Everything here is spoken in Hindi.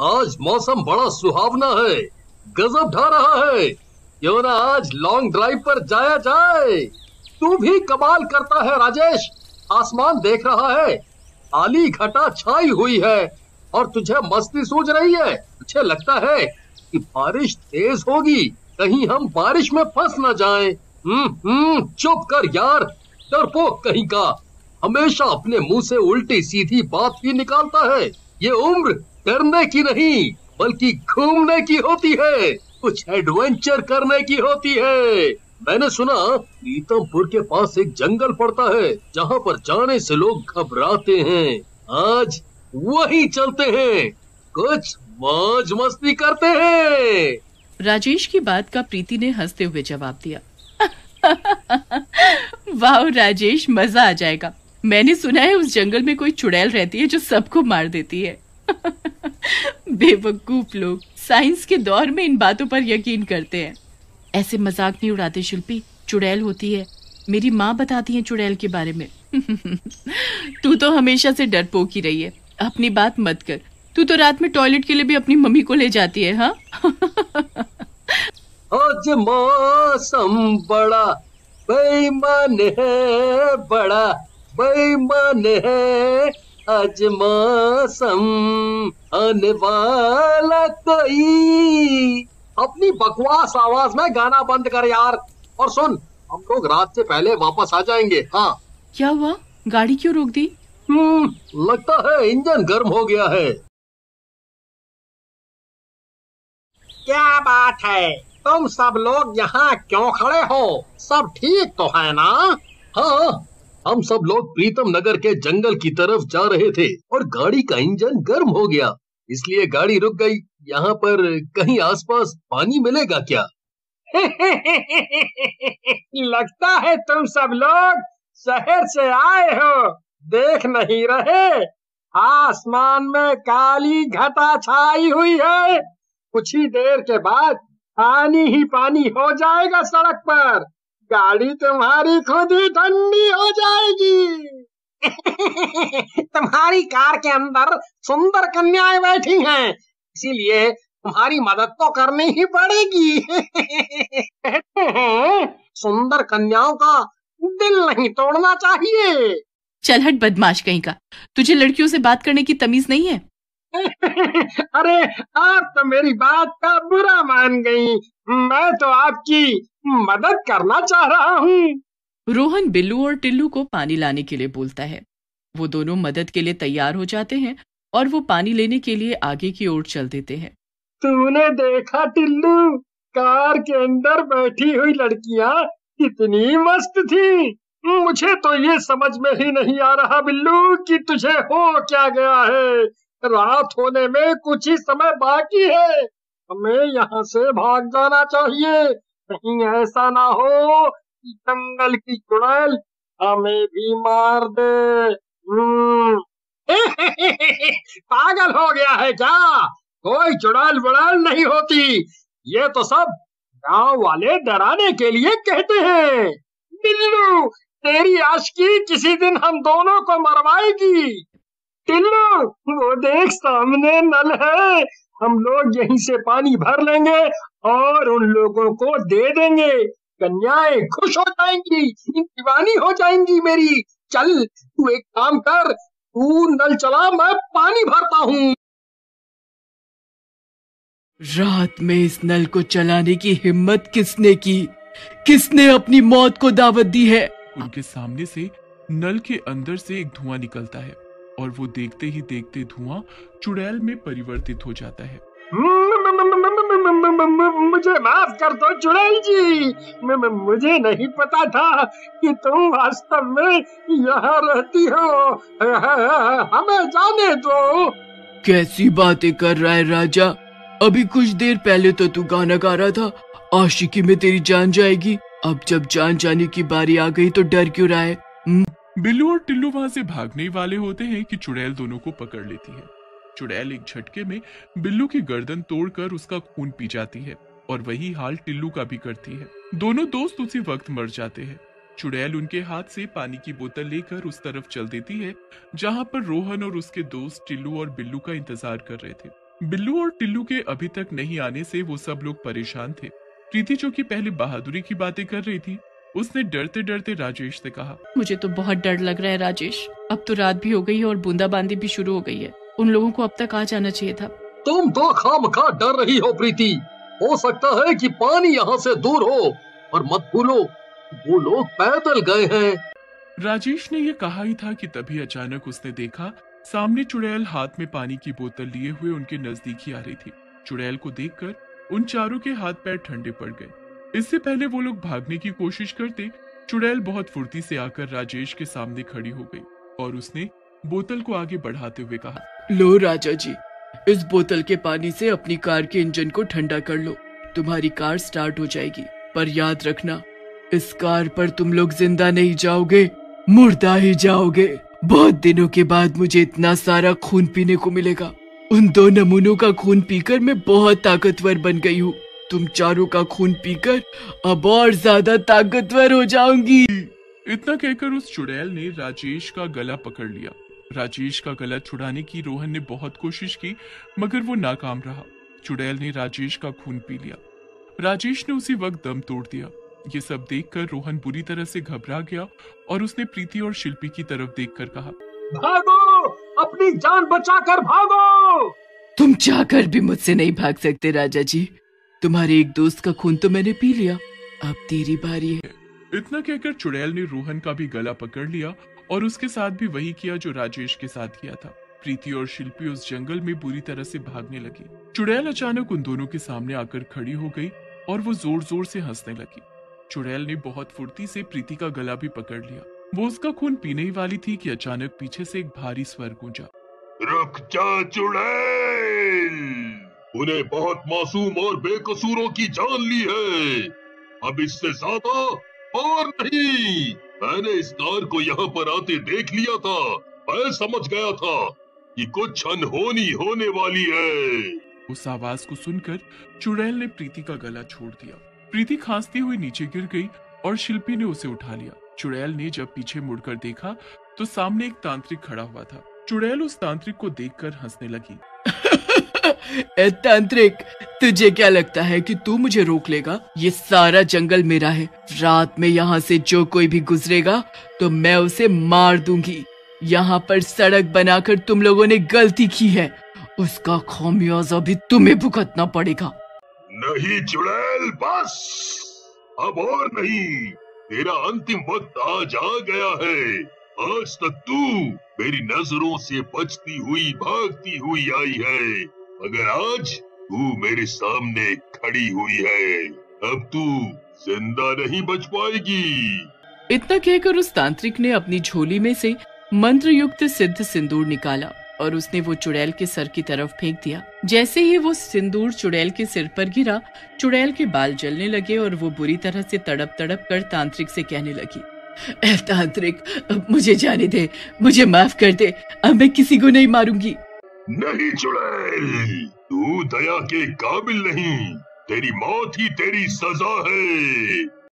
आज मौसम बड़ा सुहावना है, गजब ढा रहा है। क्यों ना आज लॉन्ग ड्राइव पर जाया जाए। तू भी कमाल करता है राजेश। आसमान देख रहा है, काली घटा छाई हुई है और तुझे मस्ती सूझ रही है। मुझे लगता है कि बारिश तेज होगी, कहीं हम बारिश में फंस न जाएं। चुप कर यार, डरपोक कहीं का। हमेशा अपने मुंह से उल्टी सीधी बात ही निकालता है। ये उम्र डरने की नहीं बल्कि घूमने की होती है, कुछ एडवेंचर करने की होती है। मैंने सुना प्रीतमपुर के पास एक जंगल पड़ता है जहाँ पर जाने से लोग घबराते हैं। आज वहीं चलते हैं, कुछ मौज मस्ती करते हैं। राजेश की बात का प्रीति ने हंसते हुए जवाब दिया। वाह राजेश, मजा आ जाएगा। मैंने सुना है उस जंगल में कोई चुड़ैल रहती है जो सबको मार देती है। बेवकूफ लोग साइंस के दौर में इन बातों पर यकीन करते हैं। ऐसे मजाक नहीं उड़ाते शिल्पी, चुड़ैल होती है। मेरी माँ बताती है चुड़ैल के बारे में। तू तो हमेशा से डरपोक ही रही है, अपनी बात मत कर। तू तो रात में टॉयलेट के लिए भी अपनी मम्मी को ले जाती है। हाँ। आज मौसम बड़ा बेईमान है, बड़ा बेईमान है। आज मौसम आने वाला कोई। अपनी बकवास आवाज में गाना बंद कर यार, और सुन, हम लोग रात से पहले वापस आ जाएंगे। हाँ। क्या हुआ, गाड़ी क्यों रोक दी? लगता है इंजन गर्म हो गया है। क्या बात है, तुम सब लोग यहाँ क्यों खड़े हो? सब ठीक तो है ना? हाँ, हम सब लोग प्रीतम नगर के जंगल की तरफ जा रहे थे और गाड़ी का इंजन गर्म हो गया, इसलिए गाड़ी रुक गई। यहाँ पर कहीं आसपास पानी मिलेगा क्या? लगता है तुम सब लोग शहर से आए हो, देख नहीं रहे? आसमान में काली घटा छाई हुई है। कुछ ही देर के बाद पानी ही पानी हो जाएगा सड़क पर। गाड़ी तुम्हारी खुद ही ठंडी हो जाएगी। तुम्हारी कार के अंदर सुंदर कन्याएं बैठी हैं, इसीलिए तुम्हारी मदद तो करनी ही पड़ेगी। कहते हैं सुंदर कन्याओं का दिल नहीं तोड़ना चाहिए। चल हट बदमाश कहीं का, तुझे लड़कियों से बात करने की तमीज नहीं है? अरे आप तो मेरी बात का बुरा मान गई, मैं तो आपकी मदद करना चाह रहा हूँ। रोहन बिल्लू और टिल्लू को पानी लाने के लिए बोलता है। वो दोनों मदद के लिए तैयार हो जाते हैं और वो पानी लेने के लिए आगे की ओर चल देते हैं। तूने देखा टिल्लू, कार के अंदर बैठी हुई लड़कियां कितनी मस्त थी। मुझे तो ये समझ में ही नहीं आ रहा बिल्लू कि तुझे हो क्या गया है। रात होने में कुछ ही समय बाकी है, हमें यहाँ से भाग जाना चाहिए। कहीं ऐसा ना हो कि जंगल की चुड़ैल हमें भी मार दे। पागल हो गया है क्या? कोई चुड़ैल वुड़ैल नहीं होती, ये तो सब गांव वाले डराने के लिए कहते हैं। बिल्लू, तेरी आशिकी किसी दिन हम दोनों को मरवाएगी। टिल्लू, वो देख सामने नल है, हम लोग यहीं से पानी भर लेंगे और उन लोगों को दे देंगे। कन्याएं खुश हो जाएंगी, दीवानी हो जाएंगी मेरी। चल तू एक काम कर, तू नल चला, मैं पानी भरता हूँ। रात में इस नल को चलाने की हिम्मत किसने की? किसने अपनी मौत को दावत दी है? उनके सामने से नल के अंदर से एक धुआं निकलता है और वो देखते ही देखते धुआं चुड़ैल में परिवर्तित हो जाता है। मुझे माफ कर दो चुड़ैल जी, मुझे नहीं पता था कि तुम वास्तव में यहाँ रहती हो। हमें जाने दो। कैसी बातें कर रहा है राजा? अभी कुछ देर पहले तो तू गाना गा रहा था, आशिकी में तेरी जान जाएगी। अब जब जान जाने की बारी आ गई तो डर क्यों रहा है? बिल्लू और टिल्लू वहां से भागने वाले होते हैं कि चुड़ैल दोनों को पकड़ लेती है। चुड़ैल एक झटके में बिल्लू की गर्दन तोड़कर उसका खून पी जाती है और वही हाल टिल्लू का भी करती है। दोनों दोस्त उसी वक्त मर जाते हैं। चुड़ैल उनके हाथ से पानी की बोतल लेकर उस तरफ चल देती है जहां पर रोहन और उसके दोस्त टिल्लू और बिल्लू का इंतजार कर रहे थे। बिल्लू और टिल्लू के अभी तक नहीं आने से वो सब लोग परेशान थे। प्रीति जो कि पहले बहादुरी की बातें कर रही थी, उसने डरते डरते राजेश से कहा, मुझे तो बहुत डर लग रहा है राजेश। अब तो रात भी हो गई है और बूंदाबांदी भी शुरू हो गई है। उन लोगों को अब तक आ जाना चाहिए था। तुम तो खामखा डर रही हो प्रीति। हो सकता है कि पानी यहाँ से दूर हो, और मत भूलो वो लोग पैदल गए हैं। राजेश ने ये कहा ही था कि तभी अचानक उसने देखा सामने चुड़ैल हाथ में पानी की बोतल लिए हुए उनके नजदीक ही आ रही थी। चुड़ैल को देखकर उन चारों के हाथ पैर ठंडे पड़ गए। इससे पहले वो लोग भागने की कोशिश करते, चुड़ैल बहुत फुर्ती से आकर राजेश के सामने खड़ी हो गई और उसने बोतल को आगे बढ़ाते हुए कहा, लो राजा जी, इस बोतल के पानी से अपनी कार के इंजन को ठंडा कर लो। तुम्हारी कार स्टार्ट हो जाएगी, पर याद रखना इस कार पर तुम लोग जिंदा नहीं जाओगे, मुर्दा ही जाओगे। बहुत दिनों के बाद मुझे इतना सारा खून पीने को मिलेगा। उन 2 नमूनों का खून पीकर मैं बहुत ताकतवर बन गई हूँ। तुम चारों का खून पीकर अब और ज्यादा ताकतवर हो जाऊंगी। इतना कहकर उस चुड़ैल ने राजेश का गला पकड़ लिया। राजेश का गला छुड़ाने की रोहन ने बहुत कोशिश की, मगर वो नाकाम रहा। चुड़ैल ने राजेश का खून पी लिया। राजेश ने उसी वक्त दम तोड़ दिया। ये सब देखकर रोहन बुरी तरह से घबरा गया और उसने प्रीति और शिल्पी की तरफ देखकर कहा, भागो, अपनी जान बचाकर भागो। तुम चाहकर भी मुझसे नहीं भाग सकते राजा जी। तुम्हारे एक दोस्त का खून तो मैंने पी लिया, अब तेरी बारी है। इतना कहकर चुड़ैल ने रोहन का भी गला पकड़ लिया और उसके साथ भी वही किया जो राजेश के साथ किया था। प्रीति और शिल्पी उस जंगल में बुरी तरह से भागने लगी। चुड़ैल अचानक उन दोनों के सामने आकर खड़ी हो गई और वो जोर जोर से हंसने लगी। चुड़ैल ने बहुत फुर्ती से प्रीति का गला भी पकड़ लिया। वो उसका खून पीने ही वाली थी कि अचानक पीछे से एक भारी स्वर गूंजा, रुक जा चुड़ैल, उन्हें बहुत मासूम और बेकसूरों की जान ली है। अब इससे ज्यादा और नहीं। मैंने इस कार को यहाँ पर आते देख लिया था। मैं समझ गया था कि कुछ अनहोनी होने वाली है। उस आवाज को सुनकर चुड़ैल ने प्रीति का गला छोड़ दिया। प्रीति खांसती हुई नीचे गिर गई और शिल्पी ने उसे उठा लिया। चुड़ैल ने जब पीछे मुड़कर देखा तो सामने एक तांत्रिक खड़ा हुआ था। चुड़ैल उस तांत्रिक को देखकर हंसने लगी। ए तांत्रिक, तुझे क्या लगता है कि तू मुझे रोक लेगा? ये सारा जंगल मेरा है। रात में यहाँ से जो कोई भी गुजरेगा तो मैं उसे मार दूंगी। यहाँ पर सड़क बनाकर तुम लोगों ने गलती की है, उसका खामियाजा भी तुम्हें भुगतना पड़ेगा। नहीं चुड़ैल, बस अब और नहीं। तेरा अंतिम वक्त आज आ गया है। आज तक तू मेरी नजरों से बचती हुई भागती हुई आई है, मगर आज तू मेरे सामने खड़ी हुई है। अब तू जिंदा नहीं बच पाएगी। इतना कहकर उस तांत्रिक ने अपनी झोली में से मंत्रयुक्त सिद्ध सिंदूर निकाला और उसने वो चुड़ैल के सर की तरफ फेंक दिया। जैसे ही वो सिंदूर चुड़ैल के सिर पर गिरा, चुड़ैल के बाल जलने लगे और वो बुरी तरह से तड़प तड़प कर तांत्रिक से कहने लगी, ए तांत्रिक, मुझे जाने दे, मुझे माफ कर दे, अब मैं किसी को नहीं मारूंगी। नहीं चुड़ैल, तू दया के काबिल नहीं। तेरी मौत ही तेरी सजा है।